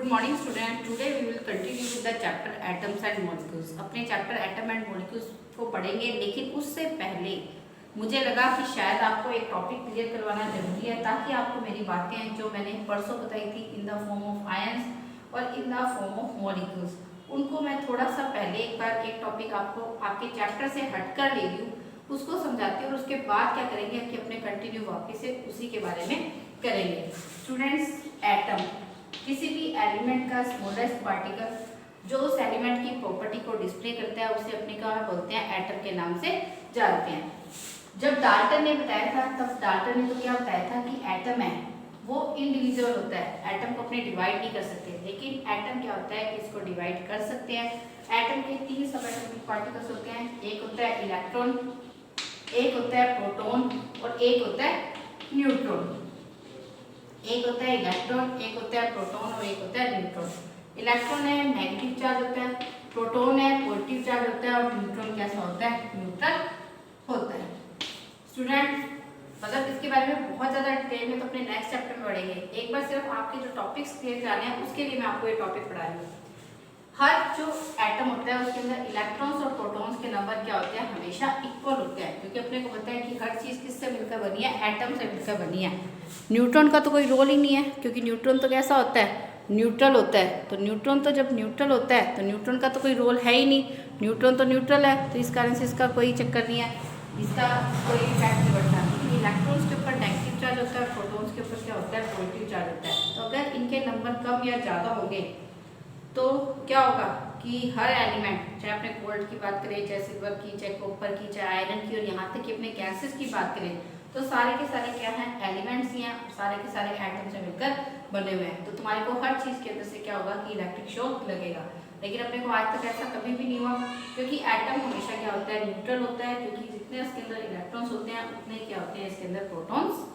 Good morning student. Today we will continue with the chapter atoms and molecules. अपने chapter atom and molecules को पढ़ेंगे, लेकिन उससे पहले मुझे लगा कि शायद आपको एक टॉपिक क्लियर करवाना जरूरी है, ताकि आपको मेरी बातें जो मैंने परसों बताई थी in the form of ions और in the form of molecules, उनको मैं थोड़ा सा पहले एक बार एक टॉपिक आपको आपके चैप्टर से हटकर ले रही हूँ, उसको समझाती हूँ और उसके बाद क्या करेंगे कि अपने कंटिन्यू वापस से उसी के बारे में करेंगे। स्टूडेंट्स, एटम किसी भी एलिमेंट का स्मॉलेस्ट पार्टिकल जो उस एलिमेंट की प्रॉपर्टी को डिस्प्ले करता है उसे अपने क्या बोलते हैं, एटम के नाम से जानते हैं। जब डाल्टन ने बताया था तब डाल्टन ने तो क्या बताया था कि एटम है वो इंडिविजुअल होता है, एटम को अपने डिवाइड नहीं कर सकते, लेकिन एटम क्या होता है कि इसको डिवाइड कर सकते हैं। एटम के तीन सब एटॉमिक पार्टिकल्स होते हैं, एक होता है इलेक्ट्रॉन, एक होता है प्रोटॉन और एक होता है न्यूट्रॉन। एक होता है इलेक्ट्रॉन, एक होता है प्रोटॉन और एक होता है न्यूट्रॉन। इलेक्ट्रॉन है नेगेटिव चार्ज होता है, प्रोटॉन है पॉजिटिव चार्ज होता है और न्यूट्रॉन कैसा होता है, न्यूट्रल होता है। स्टूडेंट, मतलब इसके बारे में बहुत ज़्यादा डिटेल में तो अपने नेक्स्ट चैप्टर में पढ़ेंगे। एक बार सिर्फ आपके जो टॉपिक्स क्लियर कराने हैं उसके लिए मैं आपको ये टॉपिक पढ़ा रही हूँ। हर जो एटम होता है उसके अंदर इलेक्ट्रॉन्स और प्रोटॉन्स के नंबर क्या होते हैं, हमेशा इक्वल होते हैं, क्योंकि अपने को पता है कि हर चीज़ किससे मिलकर बनी है, एटम से मिलकर बनी है। न्यूट्रॉन का तो कोई रोल ही नहीं है, क्योंकि न्यूट्रॉन तो कैसा होता है, न्यूट्रल होता है। तो न्यूट्रॉन तो जब न्यूट्रल होता है तो न्यूट्रॉन का तो कोई रोल है ही नहीं, न्यूट्रॉन तो न्यूट्रल है, तो इस कारण से इसका कोई चक्कर नहीं है, इसका कोई इफेक्ट नहीं पड़ता। लेकिन इलेक्ट्रॉन्स के ऊपर नेगेटिव चार्ज होता है, प्रोटॉन्स के ऊपर क्या होता है, पॉजिटिव चार्ज होता है। तो अगर इनके नंबर कम या ज़्यादा होंगे तो क्या होगा कि हर एलिमेंट, चाहे अपने गोल्ड की बात करें, चाहे सिल्वर की, चाहे कॉपर की, चाहे आयरन की, और यहाँ तक कि अपने गैसेस की बात करें, तो सारे के सारे क्या हैं, एलिमेंट्स ही हैं, सारे के सारे एटम से मिलकर बने हुए हैं। तो तुम्हारे को हर चीज़ के अंदर से क्या होगा कि इलेक्ट्रिक शॉक लगेगा। लेकिन अपने को आज तक ऐसा कभी भी नहीं हुआ, क्योंकि एटम हमेशा क्या होता है, न्यूट्रल होता है, क्योंकि जितने इसके अंदर इलेक्ट्रॉन्स होते हैं उतने क्या होते हैं, इसके अंदर प्रोटॉन्स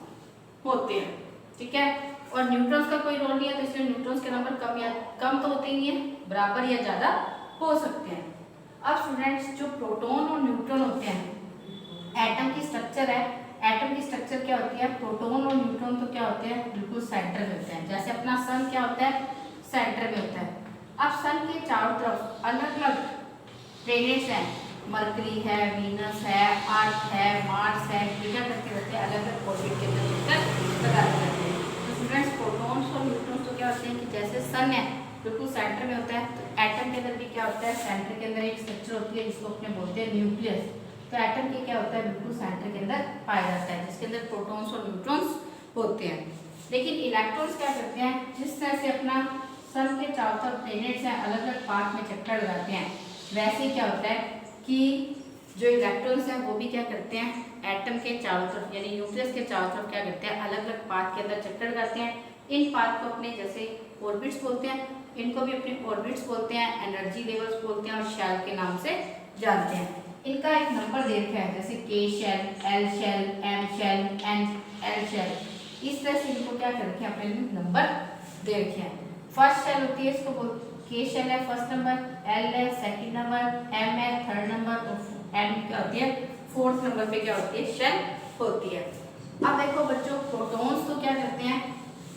होते हैं। ठीक है, और न्यूट्रॉन्स का कोई रोल नहीं है, तो इसलिए न्यूट्रॉन्स के नंबर कम तो होते ही नहीं है, बराबर या ज़्यादा हो सकते हैं। अब स्टूडेंट्स, जो प्रोटॉन और न्यूट्रॉन होते हैं, एटम की स्ट्रक्चर है, एटम की स्ट्रक्चर क्या होती है, प्रोटॉन और न्यूट्रॉन तो क्या होते हैं, बिल्कुल सेंटर में होते हैं। जैसे अपना सन क्या होता है, सेंटर में होता है। अब सन के चारों तरफ अलग अलग प्लैनेट्स हैं, मरकरी है, वीनस है, अर्थ है, मार्स है, क्या करते रहते हैं, अलग अलग ऑर्बिट के अंदर मिलकर लगाते रहते हैं। तो स्टूडेंट्स, प्रोटॉन्स और न्यूट्रॉन्स तो क्या होते हैं कि जैसे सन है बिल्कुल सेंटर में होता है, तो एटम के अंदर भी क्या होता है, सेंटर के अंदर एक स्ट्रक्चर होती है जिसको अपने बोलते हैं न्यूक्लियस। तो एटम के क्या होता है, बिल्कुल सेंटर के अंदर पाया जाता है, जिसके अंदर प्रोटॉन्स और न्यूट्रॉन्स होते हैं। लेकिन इलेक्ट्रॉन्स क्या करते हैं, जिस तरह से अपना सन के चारों तरफ प्लैनेट्स हैं अलग अलग पाथ में चक्कर लगाते हैं, वैसे क्या होता है कि जो इलेक्ट्रॉन्स हैं वो भी क्या करते हैं, एटम के चारों तरफ यानी न्यूक्लियस के चारों तरफ क्या करते हैं, अलग अलग पाथ के अंदर चक्कर लगाते हैं। इन पाथ को अपने जैसे ऑर्बिट्स बोलते हैं, इनको भी अपने ऑर्बिट्स बोलते हैं, एनर्जी लेवल्स बोलते हैं और शेल के नाम से जानते हैं। इनका एक नंबर दे रखा है, जैसे K shell, L shell, M shell, N L shell, इस तरह से इनको क्या कर रखे हैं, अपने नंबर दे रखे हैं। फर्स्ट शेल होती है, इसको के शेल है फर्स्ट नंबर, एल है सेकंड नंबर, एम है थर्ड नंबर और एन क्या होती है, फोर्थ नंबर पे क्या होती है, शेल होती है। अब देखो बच्चों, प्रोटॉन्स तो क्या करते हैं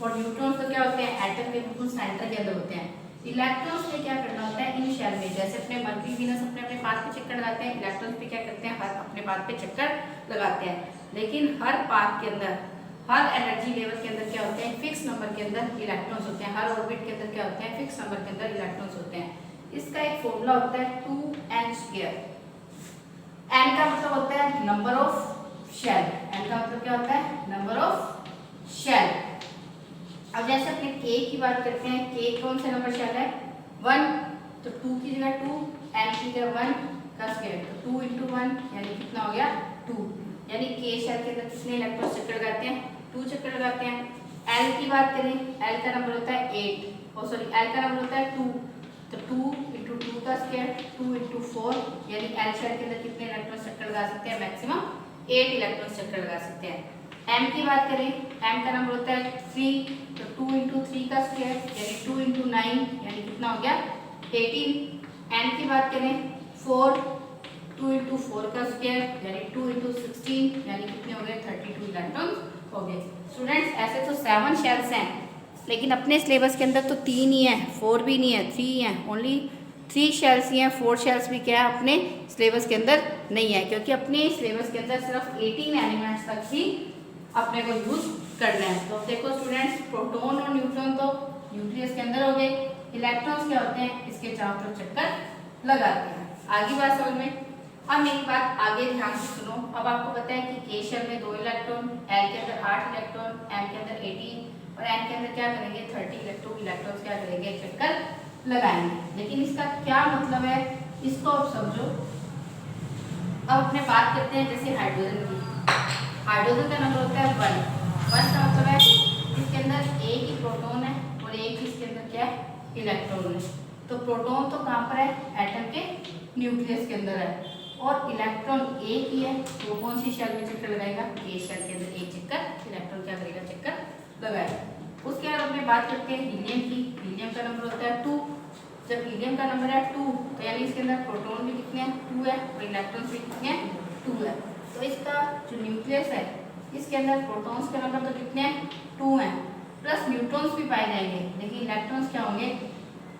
और न्यूट्रॉन्स तो क्या होते हैं, एटम के बिल्कुल सेंटर के अंदर होते हैं। इलेक्ट्रॉन्स पे क्या करना होता है, इन शेल में, जैसे अपने मरकरी वीनस अपने अपने पाथ पे चक्कर लगाते हैं, इलेक्ट्रॉन्स पे क्या करते हैं, हर अपने पाथ पे चक्कर लगाते हैं। लेकिन हर पाथ के अंदर, हर एनर्जी लेवल के अंदर क्या होते हैं, फिक्स नंबर के अंदर इलेक्ट्रॉन्स होते हैं, हर ऑर्बिट के अंदर क्या होते हैं, फिक्स नंबर के अंदर इलेक्ट्रॉन्स होते हैं। इसका एक फॉर्मूला होता है 2n²। n का मतलब होता है नंबर ऑफ शेल, n का मतलब क्या होता है, नंबर ऑफ शेल। अब जैसे अपने k की बात करते हैं, k कौन सा नंबर शेल है, 1, तो 2 की जगह 2, n की जगह 1 का स्क्वायर, तो 2 × 1 यानी कितना हो गया, 2, यानी k शेल के अंदर कितने इलेक्ट्रॉन चक्कर लगाते हैं, 2 चक्कर लगाते हैं। l की बात करें, l का नंबर होता है 8, l का नंबर होता है 2, तो 2 × 2 का स्क्वायर, 2 × 4 यानी l शेल के अंदर कितने इलेक्ट्रॉन चक्कर लगा सकते हैं, मैक्सिमम 8 इलेक्ट्रॉन चक्कर लगा सकते हैं। m की बात करें, m का नंबर होता है 3, तो 2 × 3 का स्क्वायर यानी 2 × 9 यानी कितना हो गया, 18। n की बात करें 4, 2 × 4 का स्क्वायर यानी 2 × 16 यानी कितने हो गए, 32 इलेक्ट्रॉन हो गए। स्टूडेंट्स, ऐसे तो 7 शेल्स हैं, लेकिन अपने सिलेबस के अंदर तो 3 ही है, 4 भी नहीं है, 3 ही है, ओनली 3 शेल्स ही हैं। 4 शेल्स भी क्या है अपने सिलेबस के अंदर नहीं है, क्योंकि अपने सिलेबस के अंदर सिर्फ 18 एलिमेंट्स तक ही अपने को यूज करना है। तो देखो स्टूडेंट्स, प्रोटॉन और न्यूट्रॉन तो न्यूक्लियस के अंदर हो गए, इलेक्ट्रॉन्स क्या होते हैं, इसके चारों तरफ चक्कर लगाते हैं। आगे बात समझ में। अब मेरी बात आगे ध्यान से सुनो। अब आपको पता है कि के शेल में 2 इलेक्ट्रॉन, एल के अंदर 8 इलेक्ट्रॉन, एम के अंदर 18 और एन के अंदर क्या करेंगे 30 इलेक्ट्रॉन्स क्या करेंगे चक्कर लगाएंगे। लेकिन इसका क्या मतलब है इसको अब समझो। अब अपने बात करते हैं जैसे हाइड्रोजन की। हाइड्रोजन का नंबर होता है 1 का मतलब है इसके अंदर एक ही प्रोटॉन है और एक ही इसके अंदर क्या है इलेक्ट्रॉन है। तो प्रोटॉन तो कहाँ पर है, एटम के न्यूक्लियस के अंदर है, और इलेक्ट्रॉन एक ही है। तो कौन सी शेल में चक्कर लगाएगा, के शेल के अंदर एक चक्कर, इलेक्ट्रॉन क्या करेगा चक्कर लगाएगा। उसके बाद अपने बात करते हैं हीलियम की। हीलियम का नंबर होता है 2। जब हीलियम का नंबर है 2 तो यानी इसके अंदर प्रोटॉन भी कितने हैं 2 है और इलेक्ट्रॉन भी कितने हैं 2 है। तो इसका जो न्यूक्लियस है इसके अंदर प्रोटॉन्स का नंबर तो कितने हैं 2 है, प्लस न्यूट्रॉन्स भी पाए जाएंगे, लेकिन इलेक्ट्रॉन्स क्या होंगे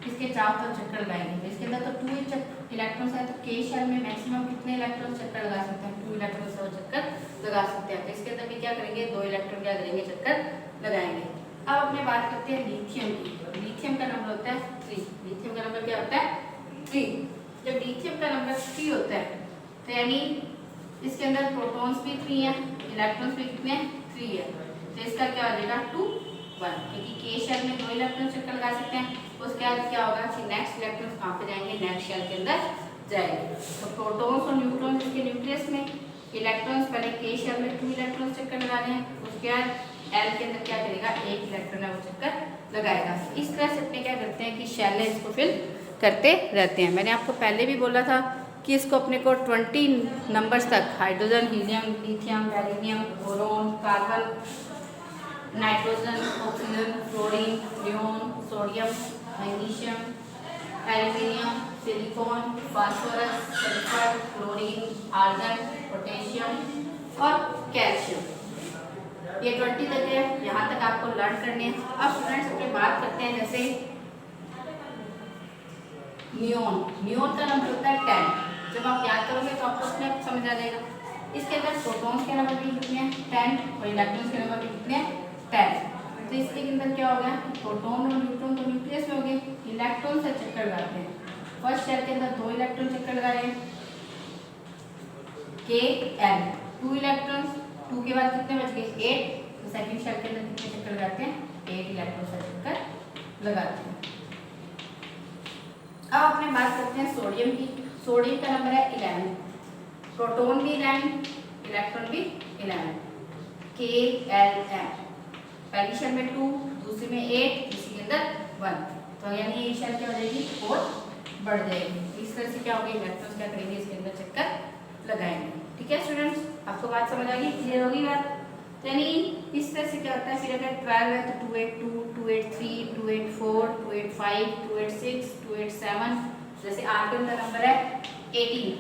इसके चारों तरफ चक्कर लगाएंगे। इसके अंदर तो 2 ही इलेक्ट्रॉन्स है, तो के शेल में मैक्सिमम कितने इलेक्ट्रॉन चक्कर लगा सकते हैं, 2 इलेक्ट्रॉन से वो चक्कर लगा सकते हैं। तो इसके अंदर भी क्या करेंगे 2 इलेक्ट्रॉन क्या करेंगे चक्कर लगाएंगे। अब अपने बात करते हैं लिथियम की। लिथियम का नंबर होता है 3। लिथियम का नंबर क्या होता है 3। जब लिथियम का नंबर 3 होता है तो यानी इसके अंदर प्रोटॉन्स भी 3 है, इलेक्ट्रॉन्स भी कितने 3 है। तो इसका क्या हो जाएगा 2 1, क्योंकि के शेल में 2 इलेक्ट्रॉन चक्कर लगा सकते हैं। उसके बाद क्या होगा कि नेक्स्ट इलेक्ट्रॉन कहाँ पे जाएंगे, नेक्स्ट शेल के अंदर जाएंगे। तो प्रोटॉन्स और न्यूट्रॉन्स इसके न्यूक्लियस में, इलेक्ट्रॉन्स पहले के शेल में 2 इलेक्ट्रॉन चक्कर लगाने हैं, उसके बाद एल के अंदर क्या करेगा एक इलेक्ट्रॉन है वो चक्कर लगाएगा। इस तरह से अपने क्या करते हैं कि शेल है इसको फिल करते रहते हैं। मैंने आपको पहले भी बोला था कि इसको अपने को 20 नंबर्स तक hydrogen, helium, lithium, beryllium, boron, carbon, nitrogen, oxygen, fluorine, neon, sodium, magnesium, aluminium, silicon, phosphorus, sulphur, chlorine, argon, potassium और कैल्शियम। ये 20 तक है, यहाँ तक आपको लर्न करने हैं। अब स्टूडेंट्स अपनी बात करते हैं जैसे नियोन। नियोन का नंबर होता है 10। जब आप याद करोगे तो आपको अपने आप समझ आ जाएगा। इसके अंदर प्रोटॉन्स के नंबर भी कितने हैं 10 और इलेक्ट्रॉन्स के नंबर भी कितने हैं 10। तो इसके अंदर क्या हो गया प्रोटॉन और न्यूट्रॉन तो न्यूक्लियस में हो गए, इलेक्ट्रॉन से चक्कर लगाते हैं। फर्स्ट शेल के अंदर 2 इलेक्ट्रॉन चक्कर लगा रहे हैं, के एल 2 इलेक्ट्रॉन्स, 2 के बाद कितने बच गए 8। तो सेकंड शेल के अंदर कितने चक्कर लगाते हैं 8 इलेक्ट्रॉन से चक्कर लगाते हैं। अब अपने बात करते हैं सोडियम की। सोडियम का नंबर है 11। प्रोटॉन भी 11, इलेक्ट्रॉन भी 11, के एल एम। पहली शेल में 2, दूसरी में 8, तीसरी के अंदर 1। तो यानी ये शेल क्या हो जाएगी 4 बढ़ जाएगी। इस तरह से क्या होगा इलेक्ट्रॉन्स क्या करेंगे इसके अंदर चक्कर लगाएंगे। ठीक है स्टूडेंट्स, आपको बात समझ आ गई, क्लियर होगी बात। यानी इस तरह से क्या होता है, फिर अगर 12 है तो 282, 283, 284, 285, 286, 287। जैसे आर्गन का नंबर है 18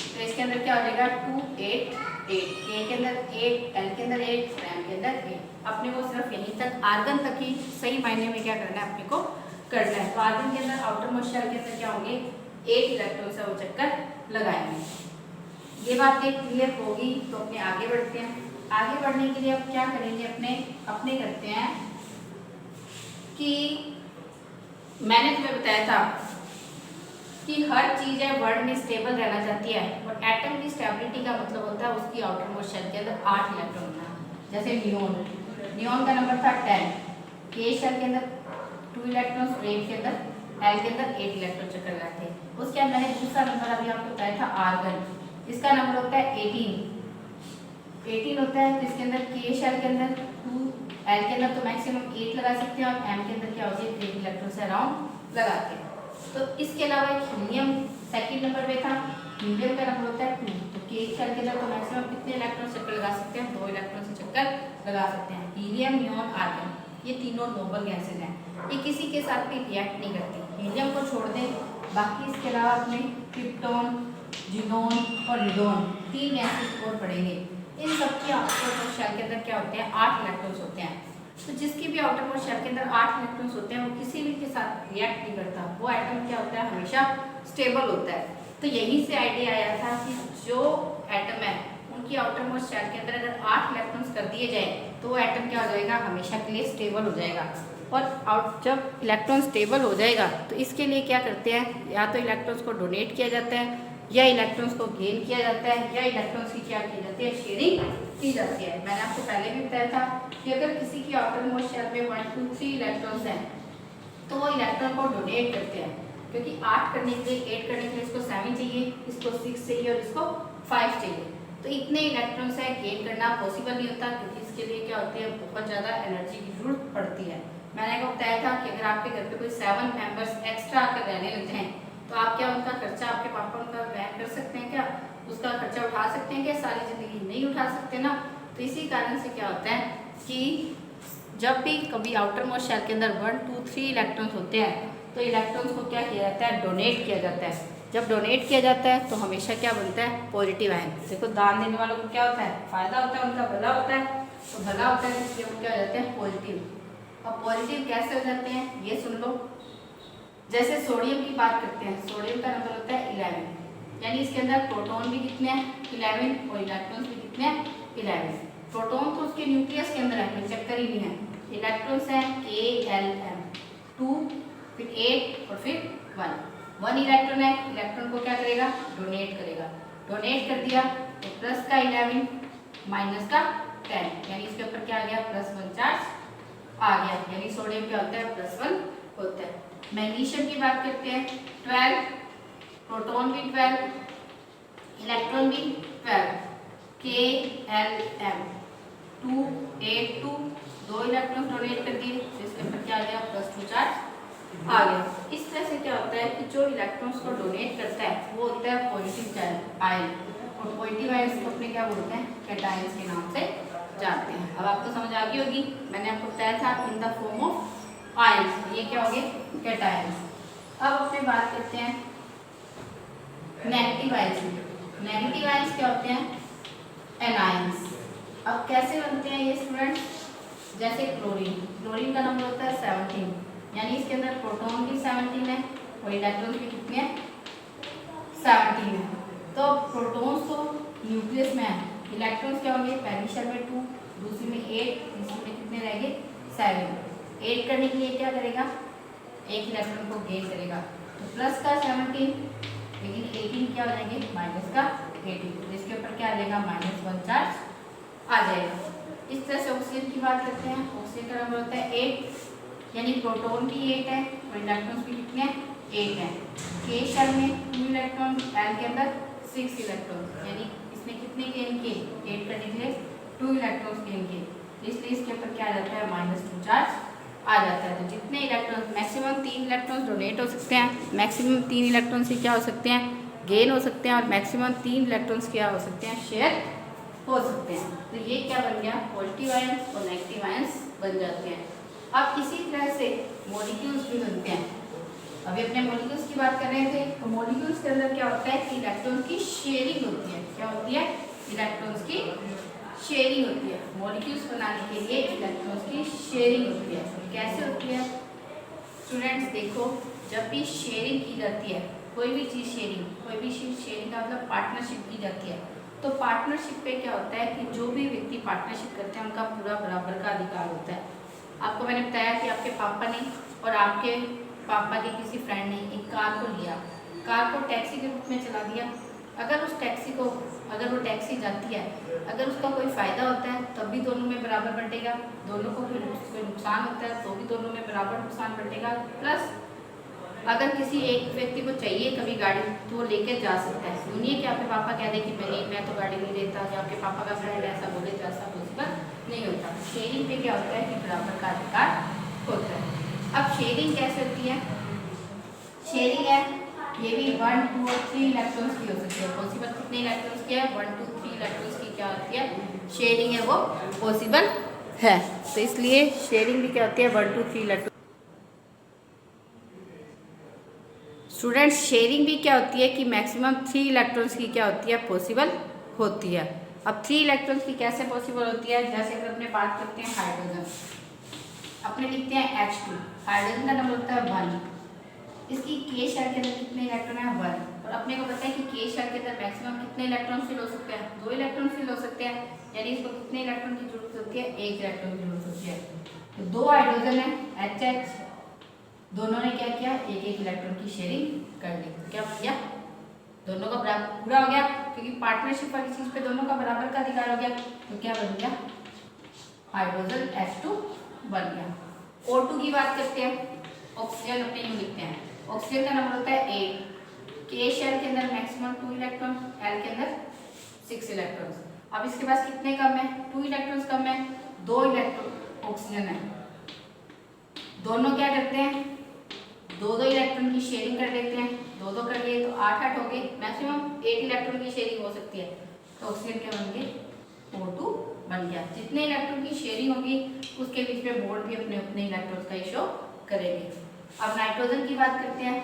तो इसके अंदर क्या हो जाएगा 288, के के अंदर 8, एल के अंदर 8, एम के अंदर 8। अपने को सिर्फ यहीं तक आर्गन तक ही सही मायने में क्या करना है अपने को करना है। तो आर्गन के अंदर आउटर मोस्ट शेल के अंदर क्या होंगे 8 इलेक्ट्रॉन से वो चक्कर लगाएंगे। ये बात एक क्लियर होगी तो अपने आगे बढ़ते हैं। आगे बढ़ने के लिए अब क्या करेंगे अपने करते हैं कि मैंने तुम्हें बताया था कि हर चीज़ है वर्ल्ड में स्टेबल रहना चाहती है, और एटम की स्टेबिलिटी का मतलब होता है उसकी आउटर मोस्ट शेल के अंदर 8 इलेक्ट्रॉन होना। जैसे नियोन का नंबर था 10, के शेल के अंदर 2 इलेक्ट्रॉन, रेड के अंदर एल के अंदर 8 इलेक्ट्रॉन चक्कर लगाते हैं। उसके अंदर मैंने दूसरा नंबर अभी आपको बताया था आर्गन, इसका नंबर होता है 18 होता है। तो इसके अंदर के शेल के अंदर 2, एल के अंदर तो मैक्सिमम 8 लगा सकते हैं, और एम के अंदर क्या होती है 3 इलेक्ट्रॉन से अराउंड लगाते हैं। तो इसके अलावा एक हीलियम सेकंड नंबर पे था, हीलियम का नंबर होता है 2। तो के शेल के अंदर तो मैक्सिमम कितने इलेक्ट्रॉन चक्कर लगा सकते हैं 2 इलेक्ट्रॉन से चक्कर लगा सकते हैं। हीलियम, नियोन, आर्गन ये तीनों नोबल गैसेज हैं, ये किसी के साथ भी रिएक्ट नहीं करती। हीलियम को छोड़ दें, बाकी इसके अलावा अपने क्रिप्टॉन, जिनोन और रिडोन 3 गैसेज और पढ़ेंगे। इन सबके आउटर शेल के अंदर क्या होते हैं 8 इलेक्ट्रॉन्स होते हैं। तो जिसकी भी आउटर मोस्ट शेल के अंदर 8 इलेक्ट्रॉन्स होते हैं वो किसी भी के साथ रिएक्ट नहीं करता, वो एटम क्या होता है हमेशा स्टेबल होता है। तो यहीं से आइडिया आया था कि जो एटम है उनकी आउटर मोस्ट शेल के अंदर अगर 8 इलेक्ट्रॉन्स कर दिए जाए तो वो एटम क्या हो जाएगा हमेशा के लिए स्टेबल हो जाएगा। और जब इलेक्ट्रॉन स्टेबल हो जाएगा तो इसके लिए क्या करते हैं, या तो इलेक्ट्रॉन्स को डोनेट किया जाता है या इलेक्ट्रॉन्स को गेन किया जाता है या इलेक्ट्रॉन्स की क्या की जाती है शेयरिंग की जाती है। मैंने आपको पहले भी बताया था कि अगर किसी की आउटर मोस्ट शेल में 1 2 3 इलेक्ट्रॉन्स हैं तो वो इलेक्ट्रॉन को डोनेट करते हैं, क्योंकि 8 करने के लिए 8 करने के लिए इसको 7 चाहिए, इसको 6 चाहिए और इसको 5 चाहिए। तो इतने इलेक्ट्रॉन्स है गेन करना पॉसिबल नहीं होता, क्योंकि इसके लिए क्या होती है बहुत ज़्यादा एनर्जी की जरूरत पड़ती है। मैंने आपको बताया था कि अगर आपके घर पे कोई 7 मेंबर्स एक्स्ट्रा आकर रहने लग जाएं तो आप क्या उनका खर्चा, आपके पापा उनका वहन कर सकते हैं क्या, उसका खर्चा उठा सकते हैं क्या, सारी ज़िंदगी नहीं उठा सकते ना। तो इसी कारण से क्या होता है कि जब भी कभी आउटर मोस्ट शेल के अंदर 1 2 3 इलेक्ट्रॉन्स होते हैं तो इलेक्ट्रॉन्स को क्या किया जाता है डोनेट किया जाता है। जब डोनेट किया जाता है तो हमेशा क्या बनता है पॉजिटिव आयन। देखो दान देने वालों को क्या होता है फायदा होता है, उनका भला होता है, तो भला होता है इसलिए वो क्या हो जाते हैं पॉजिटिव। अब पॉजिटिव कैसे हो जाते हैं ये सुन लो। जैसे सोडियम की बात करते हैं, सोडियम का नंबर होता है 11, यानी इसके अंदर प्रोटॉन भी कितने हैं 11 और इलेक्ट्रॉन्स भी कितने हैं 11। प्रोटॉन तो उसके न्यूक्लियस के अंदर है, कोई चक्कर ही नहीं है। इलेक्ट्रॉन्स हैं KLM 2 फिर 8 और फिर 1 इलेक्ट्रॉन है, इलेक्ट्रॉन को क्या करेगा डोनेट करेगा। डोनेट कर दिया तो प्लस का 11 माइनस का 10, यानी इसके ऊपर क्या आ गया +1 चार्ज आ गया, यानी सोडियम क्या होता है +1 होता है। मैग्नीशियम की बात करते हैं 12, प्रोटॉन भी 12, इलेक्ट्रॉन भी 12, KLM 2 8 2, 2 इलेक्ट्रॉन डोनेट कर दिए तो इसके ऊपर क्या आ गया +2 चार्ज आ गया। इस तरह से क्या होता है कि जो इलेक्ट्रॉन्स को डोनेट करता है वो होता है पॉजिटिव आयन, और पॉजिटिव आयन को अपने क्या बोलते हैं कैटायंस के नाम से जानते हैं। अब आपको समझ आ गई होगी, मैंने आपको बताया था इन द फॉर्म ऑफ आयंस, ये क्या हो गए कैटायंस। अब अपने बात करते हैं नेगेटिव आयंस। नेगेटिव आयंस क्या होते हैं एनायंस। अब कैसे बनते हैं ये स्टूडेंट्स, जैसे क्लोरीन, क्लोरीन का नंबर होता है 17, यानी इसके अंदर प्रोटॉन भी 17 है और इलेक्ट्रॉन भी कितने हैं 17 है। तो प्रोटॉन्स तो न्यूक्लियस में है, इलेक्ट्रॉन्स क्या होंगे पहली शेल में 2, दूसरी में 8, तीसरी में कितने रहेंगे 7। 8 करने के लिए क्या करेगा एक इलेक्ट्रॉन को गेन करेगा, तो प्लस का 17, लेकिन 18 क्या हो जाएंगे माइनस का 18, तो इसके ऊपर क्या आ जाएगा -1 चार्ज आ जाएगा। इस तरह से ऑक्सीजन की बात करते हैं, ऑक्सीजन का नंबर होता है 8, यानी प्रोटॉन भी 8 है और इलेक्ट्रॉन्स भी कितने हैं 8 हैं। K शेल में 2 इलेक्ट्रॉन, L के अंदर 6 इलेक्ट्रॉन, यानी इसमें कितने गेन किए 8 करने के लिए 2 इलेक्ट्रॉन्स गेन किए, इसलिए इसके ऊपर क्या आ जाता है -2 चार्ज आ जाता है। तो जितने इलेक्ट्रॉन मैक्सिमम 3 इलेक्ट्रॉन डोनेट हो सकते हैं, मैक्सिमम 3 इलेक्ट्रॉन से क्या हो सकते हैं गेन हो सकते हैं, और मैक्सिमम 3 इलेक्ट्रॉन्स क्या हो सकते हैं शेयर हो सकते हैं। तो ये क्या बन गया पॉजिटिव आयंस और नेगेटिव आयंस बन जाते हैं। अब इसी तरह से मॉलिक्यूल्स भी बनते हैं। अभी अपने मॉलिक्यूल्स की बात कर रहे थे, तो मॉलिक्यूल्स के अंदर क्या होता है कि इलेक्ट्रॉन्स की शेयरिंग होती है। क्या होती है इलेक्ट्रॉन्स की शेयरिंग होती है। मॉलिक्यूल्स बनाने के लिए इलेक्ट्रॉन्स की शेयरिंग होती है। कैसे होती है स्टूडेंट्स, देखो जब भी शेयरिंग की जाती है कोई भी चीज़ शेयरिंग का मतलब पार्टनरशिप की जाती है, तो पार्टनरशिप पे क्या होता है कि जो भी व्यक्ति पार्टनरशिप करते हैं उनका पूरा बराबर का अधिकार होता है। आपको मैंने बताया कि आपके पापा ने और आपके पापा के किसी फ्रेंड ने एक कार को लिया, कार को टैक्सी के रूप में चला दिया। अगर उस टैक्सी को अगर वो टैक्सी जाती है, अगर उसका कोई फ़ायदा होता है तब भी दोनों में बराबर बंटेगा, दोनों को कोई नुकसान होता है तो भी दोनों में बराबर नुकसान बंटेगा। प्लस अगर किसी एक व्यक्ति को चाहिए कभी गाड़ी तो वो लेके जा सकता है। सुनिए कि आपके पापा कह दे कि मैं तो गाड़ी नहीं देता, या आपके पापा का फ्रेंड ऐसा बोले तो ऐसा पॉसिबल नहीं होता। शेयरिंग पे क्या होता है कि बराबर का अधिकार होता है। अब शेयरिंग कैसे होती है, शेयरिंग है ये भी 1 2 और 3 इलेक्ट्रॉन्स की हो सकती है। पॉसिबल कितने इलेक्ट्रॉन्स की है 1 2 3 इलेक्ट्रॉन्स की क्या होती है शेयरिंग है वो पॉसिबल है। तो इसलिए शेयरिंग भी क्या होती है 1 2 3 इलेक्ट्रॉन। स्टूडेंट्स शेयरिंग भी क्या होती है कि मैक्सिमम 3 इलेक्ट्रॉन्स की क्या होती है पॉसिबल होती है। अब 3 इलेक्ट्रॉन्स की कैसे पॉसिबल होती है, जैसे अगर अपने बात करते हैं हाइड्रोजन, अपने लिखते हैं H2, हाइड्रोजन का नंबर होता है 1, इसकी K शेल के अंदर कितने इलेक्ट्रॉन है 1, और अपने को पता है कि K शेल के अंदर मैक्सिमम कितने इलेक्ट्रॉन फिल हो सकते हैं, 2 इलेक्ट्रॉन फिल हो सकते हैं, यानी इसको कितने इलेक्ट्रॉन की जरूरत होती है, 1 इलेक्ट्रॉन की जरूरत होती है। तो 2 हाइड्रोजन है HH, दोनों ने क्या किया, एक एक इलेक्ट्रॉन की शेयरिंग कर ली, तो क्या बन गया, दोनों का बराबर पूरा हो गया, क्योंकि पार्टनरशिप वाली चीज पे दोनों का बराबर का अधिकार हो गया, तो क्या बन गया, हाइड्रोजन H2 बन गया। O2 की बात करते हैं, ऑक्सीजन अपने यूं लिखते हैं, ऑक्सीजन का नंबर होता है 8, K शेल के अंदर मैक्सिमम 2 इलेक्ट्रॉन, L के अंदर 6 इलेक्ट्रॉन्स। अब इसके पास कितने कम है, 2 इलेक्ट्रॉन्स कम है, 2 इलेक्ट्रॉन ऑक्सीजन है, दोनों क्या करते हैं, 2-2 इलेक्ट्रॉन की शेयरिंग कर लेते हैं, 2-2 कर लिए तो 8-8 हो गए, मैक्सिमम 8 इलेक्ट्रॉन की शेयरिंग हो सकती है, तो ऑक्सीजन क्या बन गए, O2 बन गया। जितने इलेक्ट्रॉन की शेयरिंग होगी उसके बीच में बॉन्ड भी अपने अपने इलेक्ट्रॉन का शो करेंगे। अब नाइट्रोजन की बात करते हैं,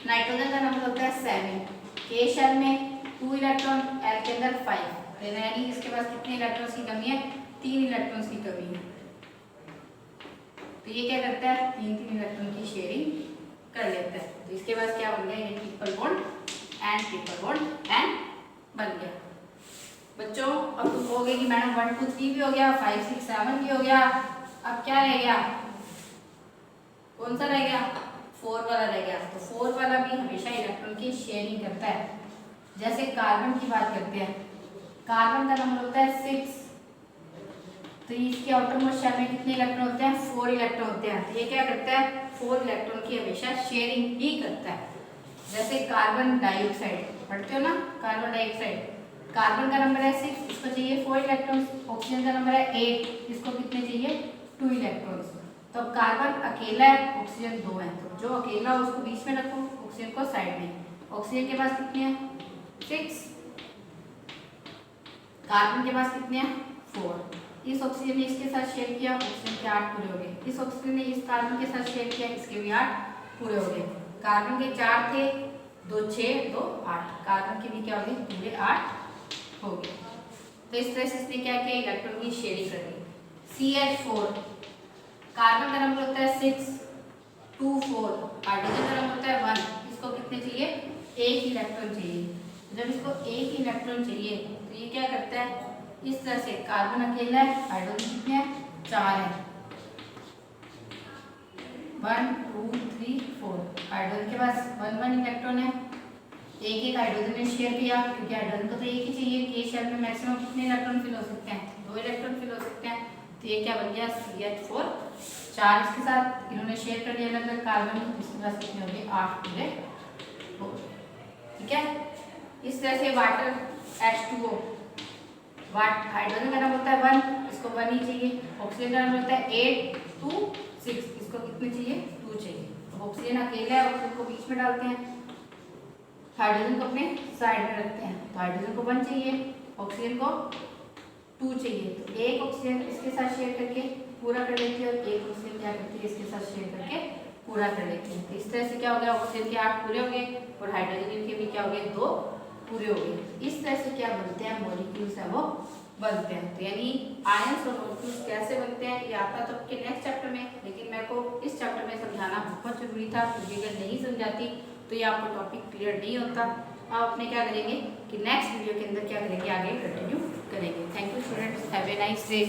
नाइट्रोजन का नंबर होता है 7, K शेल में 2 इलेक्ट्रॉन, L के अंदर 5, यानी इसके पास कितने इलेक्ट्रॉन्स की कमी है, 3 इलेक्ट्रॉन्स की कमी है, तो ये क्या करता है, 3-3 इलेक्ट्रॉन की शेयरिंग कर लेता है, तो इसके पास क्या बन गया, ये ट्रिपल बॉन्ड एंड बन गया। बच्चों अब तुम कहोगे कि मैडम 1 2 3 भी हो गया, 5 6 7 भी हो गया, अब क्या रह गया, कौन सा रह गया, 4 वाला रह गया। तो 4 वाला भी हमेशा इलेक्ट्रॉन की शेयरिंग करता है। जैसे कार्बन की बात करते हैं, कार्बन का नंबर होता है 6, तो इसके आउटरमोस्ट शेल में कितने इलेक्ट्रॉन होते हैं, 4 इलेक्ट्रॉन होते हैं, तो ये क्या करता है, 4 इलेक्ट्रॉन की हमेशा शेयरिंग ही करता है। जैसे कार्बन डाइऑक्साइड पढ़ते हो ना, कार्बन डाइऑक्साइड, कार्बन का नंबर है 6, इसको चाहिए 4 इलेक्ट्रॉन्स, ऑक्सीजन का नंबर है 8, इसको कितने चाहिए, 2 इलेक्ट्रॉन्स। तो कार्बन अकेला है, ऑक्सीजन 2 है, तो जो अकेला हो उसको बीच में रखो, ऑक्सीजन को साइड में। ऑक्सीजन के पास कितने हैं, 6, कार्बन के पास कितने हैं, 4, इस ऑक्सीजन ने इसके साथ शेयर किया, ऑक्सीजन के 8 पूरे हो गए, इस ऑक्सीजन ने इस कार्बन के साथ शेयर किया, इसके भी 8 पूरे हो गए। कार्बन के 4 थे, 2 6 2 8, कार्बन के भी क्या हो गए, पूरे 8 हो गए। तो इस तरह से इसने क्या किया, इलेक्ट्रॉन की शेयरिंग कर दी। CH4, कार्बन का नंबर होता है 6 2 4, हाइड्रोजन का नंबर होता है 1, इसको कितने चाहिए, 1 इलेक्ट्रॉन चाहिए। जब इसको 1 इलेक्ट्रॉन चाहिए तो ये क्या करता है, इस तरह से, कार्बन अकेला है, हाइड्रोजन कितने हैं, 4 है, 1 2 3 4, हाइड्रोजन के पास 1 इलेक्ट्रॉन है, एक हाइड्रोजन ने शेयर किया, क्योंकि हाइड्रोजन को तो एक ही चाहिए, K शेल में मैक्सिमम कितने इलेक्ट्रॉन फिल हो सकते हैं, 2 इलेक्ट्रॉन फिल हो सकते हैं, तो ये क्या बन गया, CH4, 4 इसके साथ इन्होंने शेयर कर दिया अलग अलग कार्बन, इसके पास कितने हो गए, 8 पूरे हो गए, ठीक है। इस तरह से वाटर H2O, हाइड्रोजन का नंबर होता है 1, इसको 1 ही चाहिए, ऑक्सीजन का नंबर होता है 8 2 6, इसको कितने चाहिए, 2 चाहिए, तो ऑक्सीजन अकेला है, ऑक्सीजन को बीच में डालते हैं, हाइड्रोजन को अपने साइड में रखते हैं, तो हाइड्रोजन को 1 चाहिए, ऑक्सीजन को 2 चाहिए, तो एक ऑक्सीजन इसके साथ शेयर करके पूरा कर लेती है, और एक ऑक्सीजन क्या करती है, इसके साथ शेयर करके पूरा कर लेती है। तो इस तरह से क्या हो गया, ऑक्सीजन के 8 पूरे हो गए, और हाइड्रोजन के भी क्या हो गए, 2 पूरे हो गए। इस तरह से क्या बनते हैं, मॉलिक्यूल्स है वो बनते हैं। तो यानी आयंस और मॉलिक्यूल्स कैसे बनते हैं ये आता तो आपके नेक्स्ट चैप्टर में, लेकिन मेरे को इस चैप्टर में समझाना बहुत जरूरी था, क्योंकि अगर नहीं समझाती तो ये आपको टॉपिक क्लियर नहीं होता। आप अपने क्या करेंगे कि नेक्स्ट वीडियो के अंदर क्या करेंगे, आगे कंटिन्यू करेंगे। Thank you students, have a nice day.